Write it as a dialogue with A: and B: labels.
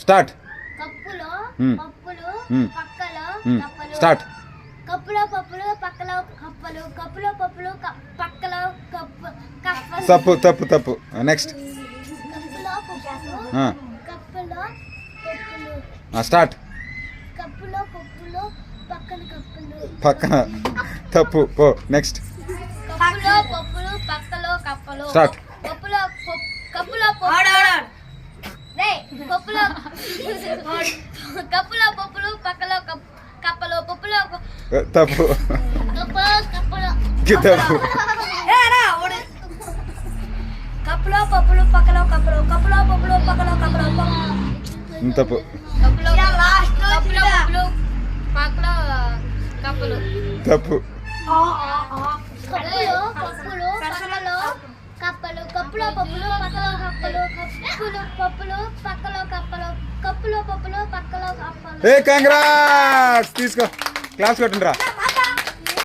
A: Start.
B: కప్పులో పప్పులు పక్కలో కప్పలు.
A: స్టార్ట్.
B: కప్పులో పప్పులు పక్కలో కప్పలు. కప్పులో పప్పులు పక్కలో కప్పలు.
A: తప్పు తప్పు తప్పు. నెక్స్ట్.
B: కప్పులో పప్పులు కప్పులో పప్పులు.
A: స్టార్ట్.
B: కప్పులో పప్పులు పక్కన కప్పలు.
A: పక్కన తప్పు. పో. నెక్స్ట్.
B: కప్పులో పప్పులు పక్కలో కప్పలు.
A: స్టార్ట్.
B: కప్పులో కప్పులో పప్పులు కప్పులో పప్పులు పక్కలో కప్పలు. పప్పులో
A: తప్పు
B: కప్పలు.
A: తప్పు.
B: కప్పులో పప్పులు పక్కలో కప్పలు. కప్పులో పప్పులు పక్కలో కప్పలు.
A: తప్పు.
B: కప్పులో పప్పులు పక్కలో కప్పలు.
A: తప్పు.
B: కప్పులో పప్పులు పక్కలో కప్పలు. కప్పులో పప్పులు పక్కలో కప్పలు. కప్పులో పప్పులు పక్కలో కప్పలు. కప్పులో పప్పులు పక్కలో కప్పలు.
A: ఏ కంగ్రాట్స్. తీసుకో. క్లాస్ కొట్టండి రా.